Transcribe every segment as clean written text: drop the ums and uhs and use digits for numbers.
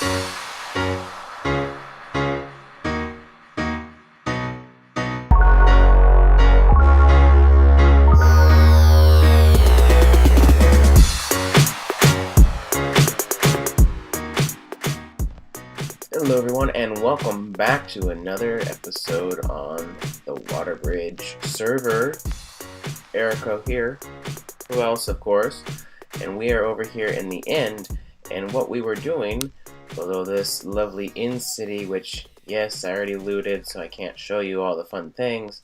Hello everyone and welcome back to another episode on the Waterbridge server. Erico here, who else of course, and we are over here in the end, and what we were doing, below this lovely inn city, which yes I already looted so I can't show you all the fun things,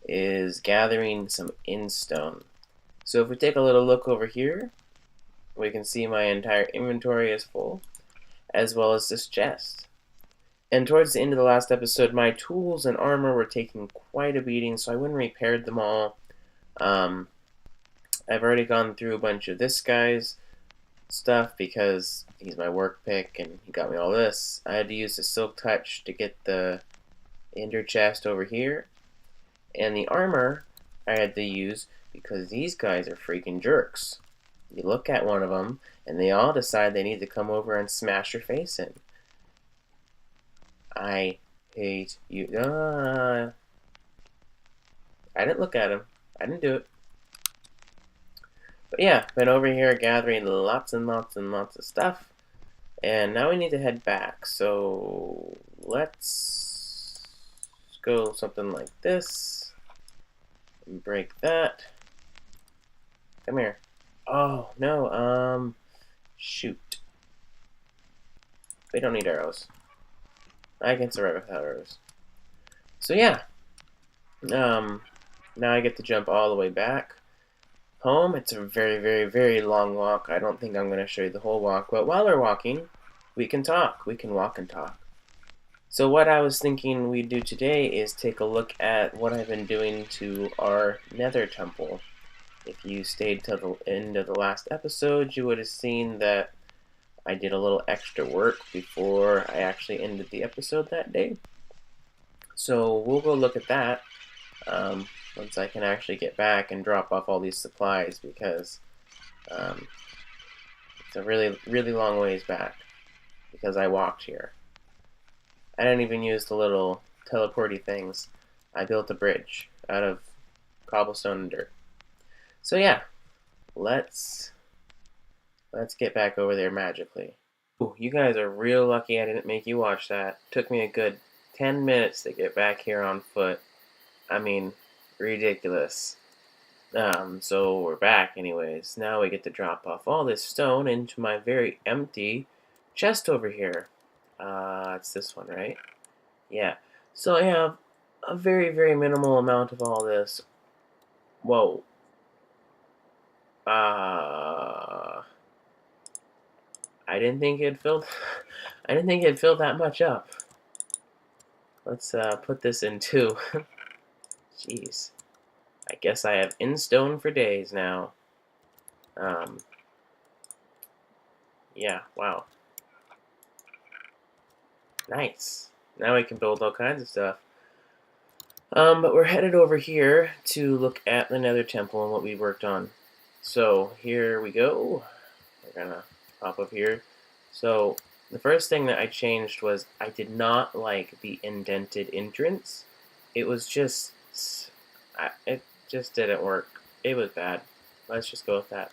is gathering some inn stone. So if we take a little look over here, we can see my entire inventory is full, as well as this chest. And towards the end of the last episode, my tools and armor were taking quite a beating, so I went and repaired them all. I've already gone through a bunch of this guy's stuff because he's my work pick and he got me all this. I had to use the silk touch to get the ender chest over here. And the armor I had to use because these guys are freaking jerks. You look at one of them and they all decide they need to come over and smash your face in. I hate you. I didn't look at him. I didn't do it. But yeah, been over here gathering lots and lots and lots of stuff. And now we need to head back. So let's go something like this. And break that. Come here. Oh, no. Shoot. We don't need arrows. I can survive without arrows. So yeah, now I get to jump all the way back home. It's a very, very, very long walk. I don't think I'm going to show you the whole walk, but while we're walking, we can talk. We can walk and talk. So what I was thinking we'd do today is take a look at what I've been doing to our Nether temple. If you stayed till the end of the last episode, you would have seen that I did a little extra work before I actually ended the episode that day. So we'll go look at that once I can actually get back and drop off all these supplies, because it's a really, really long ways back because I walked here. I didn't even use the little teleporty things. I built a bridge out of cobblestone and dirt. So yeah, let's get back over there magically. Ooh, you guys are real lucky I didn't make you watch that. Took me a good 10 minutes to get back here on foot. I mean, ridiculous. So we're back anyways. Now we get to drop off all this stone into my very empty chest over here. It's this one, right? Yeah. So I have a very, very minimal amount of all this. Whoa. I didn't think it filled. I didn't think it filled that much up. Let's put this in too. Jeez. I guess I have in stone for days now. Yeah. Wow. Nice. Now we can build all kinds of stuff. But we're headed over here to look at the Nether temple and what we worked on. So here we go. We're gonna hop up here. So the first thing that I changed was I did not like the indented entrance. It was just, it just didn't work. It was bad. Let's just go with that.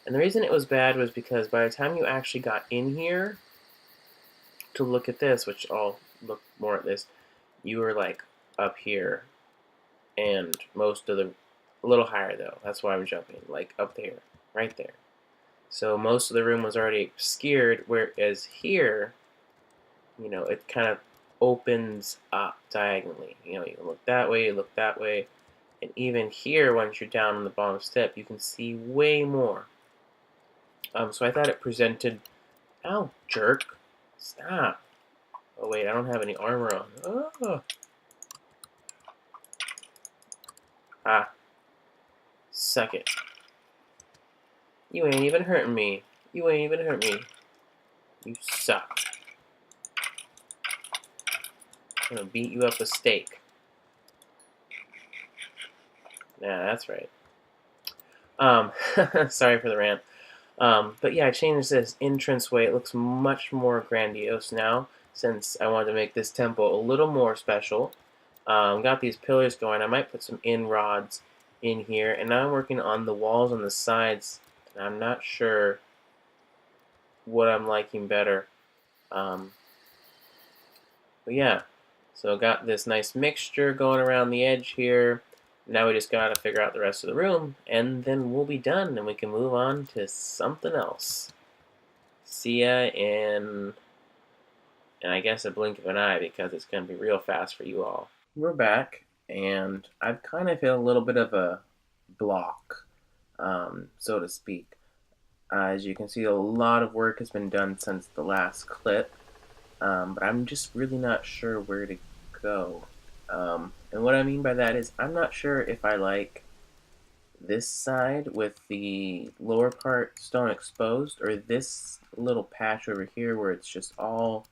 And the reason it was bad was because by the time you actually got in here to look at this, which I'll look more at this, you were like up here, and most of the, a little higher though. That's why I'm jumping, like up there, right there. So most of the room was already obscured, whereas here, you know, it kind of opens up diagonally. You know, you can look that way, you look that way, and even here, once you're down on the bottom step, you can see way more. So I thought it presented. Ow, jerk! Stop. Oh wait, I don't have any armor on. Oh. Ah. Suck it. You ain't even hurting me. You ain't even hurt me. You suck. I'm gonna beat you up with steak. Yeah, that's right. Sorry for the rant. But yeah, I changed this entranceway. It looks much more grandiose now since I wanted to make this temple a little more special. Got these pillars going. I might put some in rods in here, and now I'm working on the walls on the sides, and I'm not sure what I'm liking better. Um, but yeah, so got this nice mixture going around the edge here. Now we just gotta figure out the rest of the room, and then we'll be done, and we can move on to something else. See ya in I guess a blink of an eye because it's gonna be real fast for you all. We're back, and I've kind of hit a little bit of a block, so to speak. As you can see, a lot of work has been done since the last clip, but I'm just really not sure where to go. And what I mean by that is I'm not sure if I like this side with the lower part stone exposed or this little patch over here where it's just all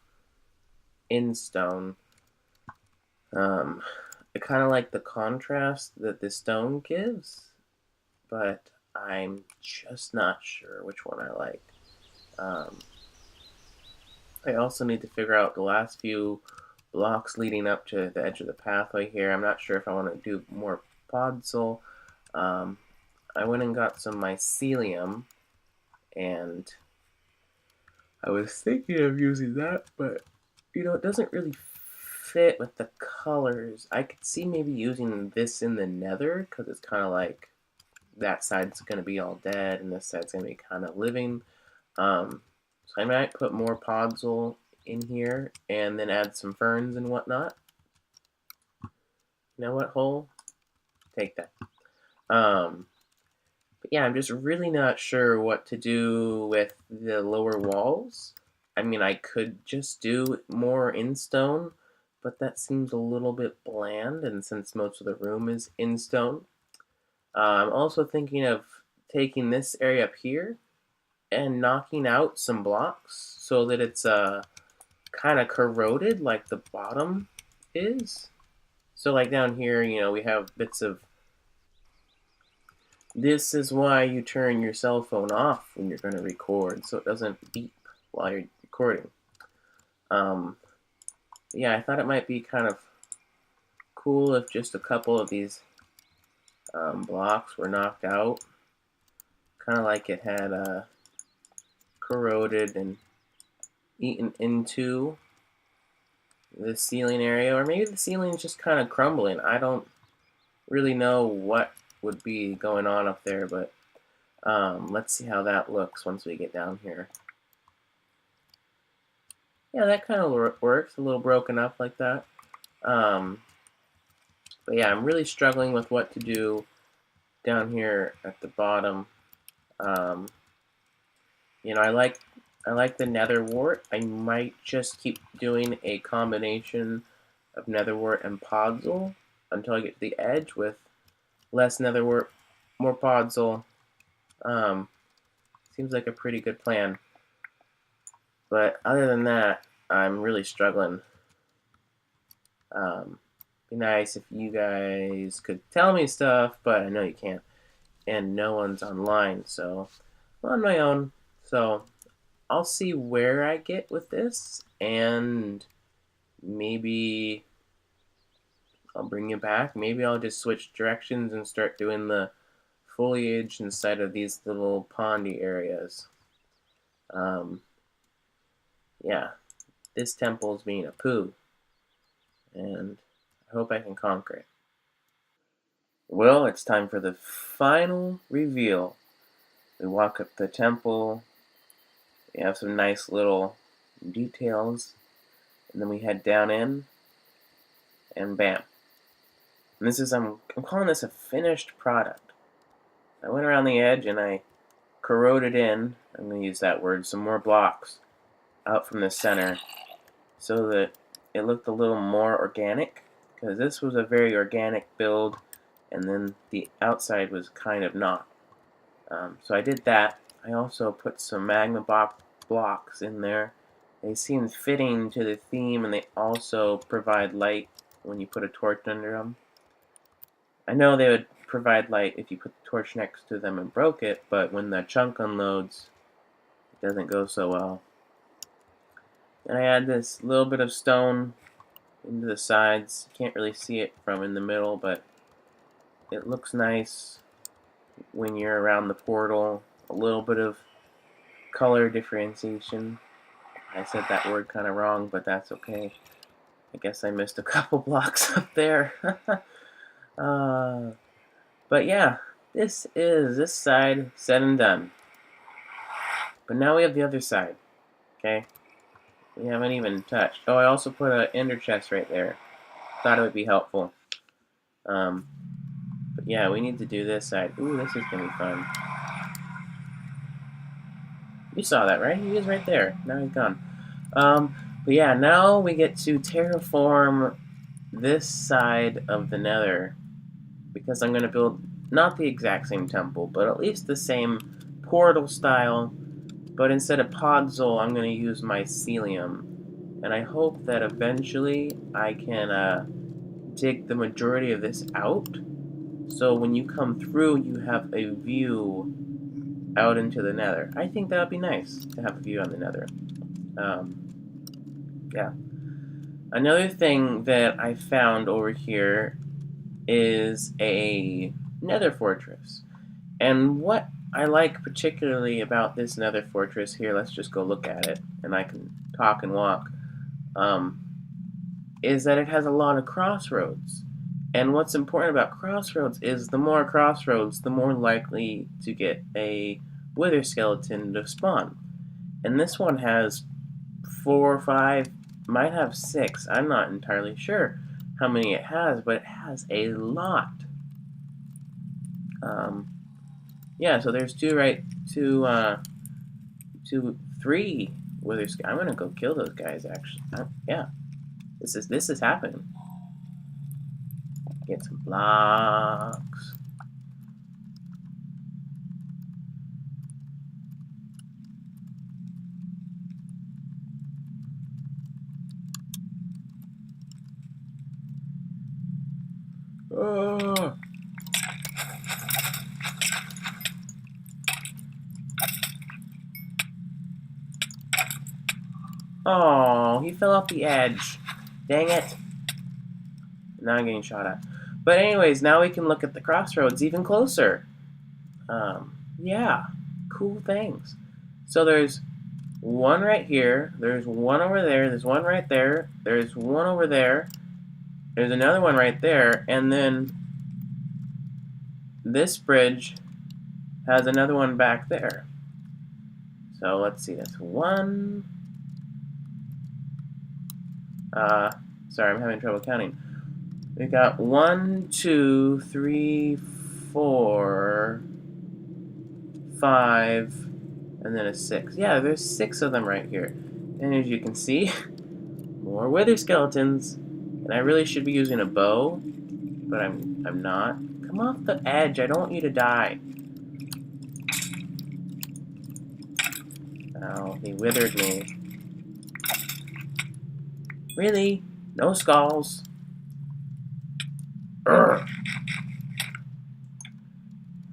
in stone. I kind of like the contrast that the stone gives, but I'm just not sure which one I like. Um, I also need to figure out the last few blocks leading up to the edge of the pathway here. I'm not sure if I want to do more podzol. Um, I went and got some mycelium, and I was thinking of using that, but it doesn't really fit with the colors. I could see maybe using this in the nether because it's kind of like that side's going to be all dead and this side's going to be kind of living. So I might put more podzol in here and then add some ferns and whatnot. You know what, hole? Take that. But yeah, I'm just really not sure what to do with the lower walls. I mean, I could just do more in stone, but that seems a little bit bland, and since most of the room is in stone, I'm also thinking of taking this area up here and knocking out some blocks so that it's kind of corroded like the bottom is. So like down here, we have bits of. This is why you turn your cell phone off when you're going to record, so it doesn't beep while you're recording. Um, yeah, I thought it might be kind of cool if just a couple of these blocks were knocked out. Kind of like it had corroded and eaten into the ceiling area, or maybe the ceiling is just kind of crumbling. I don't really know what would be going on up there, but let's see how that looks once we get down here. Yeah, that kind of works, a little broken up like that. But yeah, I'm really struggling with what to do down here at the bottom. Um, I like the nether wart. I might just keep doing a combination of nether wart and podzol until I get to the edge with less nether wart, more podzol. Seems like a pretty good plan. But other than that, I'm really struggling. Be nice if you guys could tell me stuff, but I know you can't. And no one's online, so I'm on my own. So I'll see where I get with this, and maybe I'll bring you back. Maybe I'll just switch directions and start doing the foliage inside of these little pondy areas. Yeah, this temple is being a poo, and I hope I can conquer it. Well, it's time for the final reveal. We walk up the temple, we have some nice little details, and then we head down in, and bam. And this is, I'm calling this a finished product. I went around the edge and I corroded in, I'm going to use that word, some more blocks out from the center so that it looked a little more organic, because this was a very organic build, and then the outside was kind of not. So I did that. I also put some magma blocks in there. They seem fitting to the theme, and they also provide light when you put a torch under them. I know they would provide light if you put the torch next to them and broke it, but when the chunk unloads, doesn't go so well. And I add this little bit of stone into the sides. You can't really see it from in the middle, but it looks nice when you're around the portal. A little bit of color differentiation. I said that word kind of wrong, but that's okay. I guess I missed a couple blocks up there. But yeah, this is this side said and done. But now we have the other side. Okay? We haven't even touched. Oh, I also put an ender chest right there. Thought it would be helpful. But yeah, we need to do this side. Ooh, this is gonna be fun. You saw that, right? He was right there. Now he's gone. But yeah, now we get to terraform this side of the Nether, because I'm going to build not the exact same temple, but at least the same portal style, but instead of podzol, I'm going to use mycelium. And I hope that eventually I can dig the majority of this out, so when you come through, you have a view out into the Nether. I think that would be nice to have a view on the Nether. Yeah. Another thing that I found over here is a Nether fortress. And what I like particularly about this Nether fortress here, let's just go look at it, and I can talk and walk, is that it has a lot of crossroads. And what's important about crossroads is the more crossroads, the more likely to get a wither skeleton to spawn. And this one has 4 or 5, might have 6. I'm not entirely sure how many it has, but it has a lot. Yeah, so there's 3 wither skeletons. I'm gonna go kill those guys. Actually, yeah, this is happening. Get some blocks. Oh. Oh, he fell off the edge. Dang it. Now I'm getting shot at. But anyways, now we can look at the crossroads even closer. Yeah, cool things. So there's one right here, there's one over there, there's one right there, there's one over there, there's another one right there, and then this bridge has another one back there. So let's see, that's one. Sorry, I'm having trouble counting. We got 1, 2, 3, 4, 5, and then a 6. Yeah, there's 6 of them right here. And as you can see, more wither skeletons. And I really should be using a bow, but I'm not. Come off the edge. I don't want you to die. Oh, he withered me. Really? No skulls. Urgh.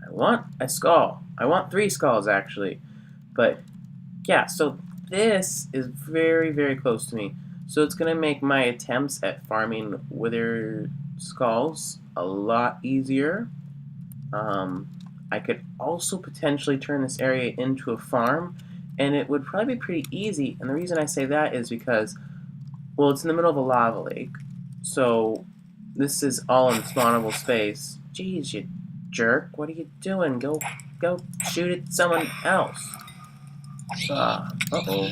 I want a skull. I want 3 skulls, actually. But, yeah, so this is very, very close to me. So it's going to make my attempts at farming wither skulls a lot easier. I could also potentially turn this area into a farm, and it would probably be pretty easy. And the reason I say that is because, well, it's in the middle of a lava lake. So this is all in spawnable space. Jeez, you jerk. What are you doing? Go shoot at someone else. Uh-oh.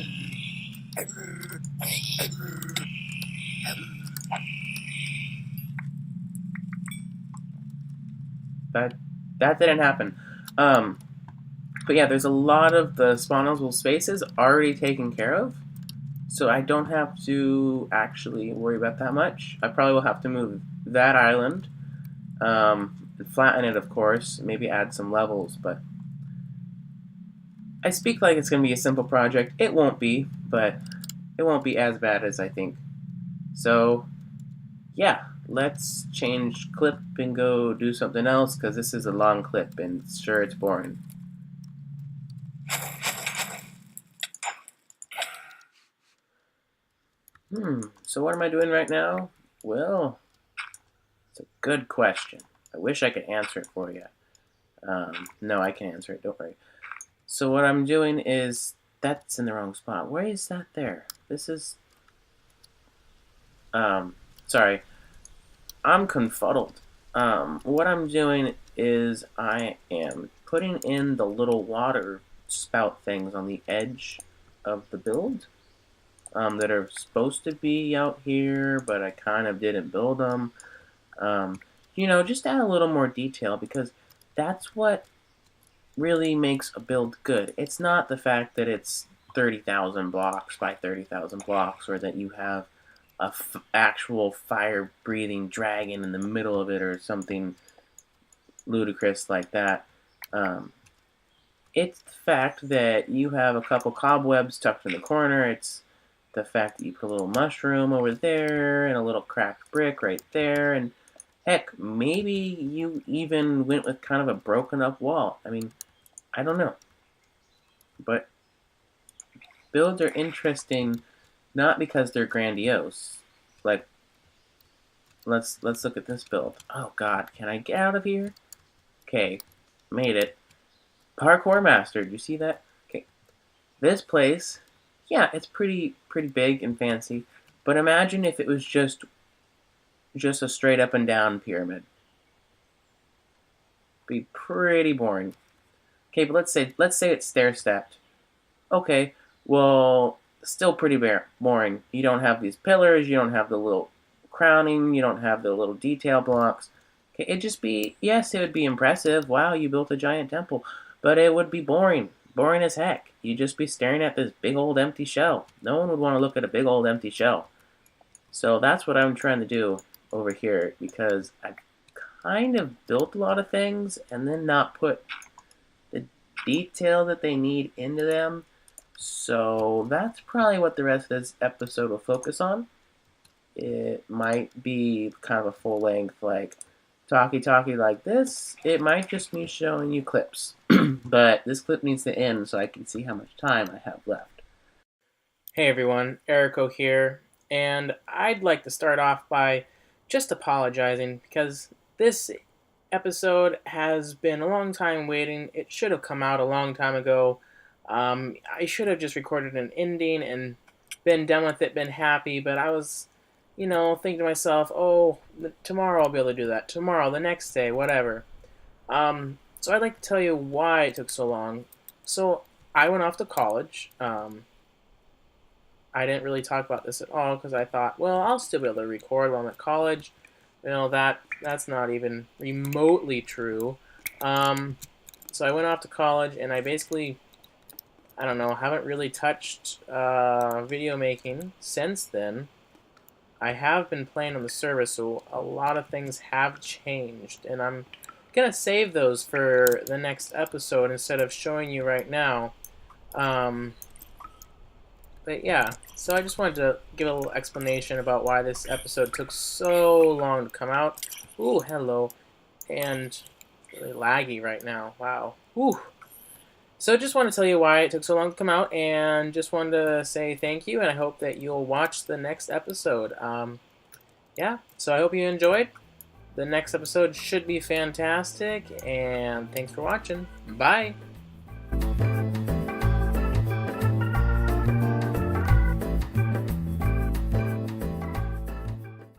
That didn't happen. But yeah, there's a lot of the spawnable spaces already taken care of, so I don't have to actually worry about that much. I probably will have to move that island, flatten it, of course, maybe add some levels, but I speak like it's going to be a simple project. It won't be, but it won't be as bad as I think. So, yeah, let's change clip and go do something else, because this is a long clip, and sure, it's boring. So what am I doing right now? Well, it's a good question. I wish I could answer it for you. No, I can't answer it. Don't worry. So what I'm doing is that's in the wrong spot. Why is that there? This is sorry. I'm confuddled. What I'm doing is I am putting in the little water spout things on the edge of the build that are supposed to be out here, but I kind of didn't build them. Um, just add a little more detail because that's what really makes a build good. It's not the fact that it's 30,000 blocks by 30,000 blocks or that you have actual fire-breathing dragon in the middle of it or something ludicrous like that. Um, it's the fact that you have a couple cobwebs tucked in the corner. It's the fact that you put a little mushroom over there and a little cracked brick right there. And heck, maybe you even went with kind of a broken up wall. I mean, I don't know. But builds are interesting not because they're grandiose. Like, let's look at this build. Oh god, can I get out of here? Okay, made it. Parkour mastered. You see that? Okay. This place, yeah, it's pretty big and fancy. But imagine if it was just a straight up and down pyramid. Be pretty boring. Okay, but let's say it's stair stepped. Okay, well, still pretty boring. You don't have these pillars. You don't have the little crowning. You don't have the little detail blocks. Okay, it'd just be yes, it would be impressive. Wow, you built a giant temple, but it would be boring. Boring as heck. You'd just be staring at this big old empty shell. No one would want to look at a big old empty shell. So that's what I'm trying to do over here because I kind of built a lot of things and then not put the detail that they need into them. So that's probably what the rest of this episode will focus on. It might be kind of a full length, like talkie like this. It might just be showing you clips. But this clip needs to end so I can see how much time I have left. Hey everyone, Erico here, and I'd like to start off by just apologizing because this episode has been a long time waiting. It should have come out a long time ago. I should have just recorded an ending and been done with it, been happy, but I was, thinking to myself, oh, tomorrow I'll be able to do that. Tomorrow, the next day, whatever. So I'd like to tell you why it took so long. So I went off to college. I didn't really talk about this at all because I thought, well, I'll still be able to record while I'm at college. That's not even remotely true. So I went off to college and I basically, I don't know, haven't really touched video making since then. I have been playing on the server, so a lot of things have changed, and I'm gonna save those for the next episode instead of showing you right now. But yeah, so I just wanted to give a little explanation about why this episode took so long to come out. Ooh, hello. And really laggy right now. Wow. Ooh. So just want to tell you why it took so long to come out, and just wanted to say thank you, and I hope that you'll watch the next episode. Yeah, so I hope you enjoyed. The next episode should be fantastic, and thanks for watching. Bye!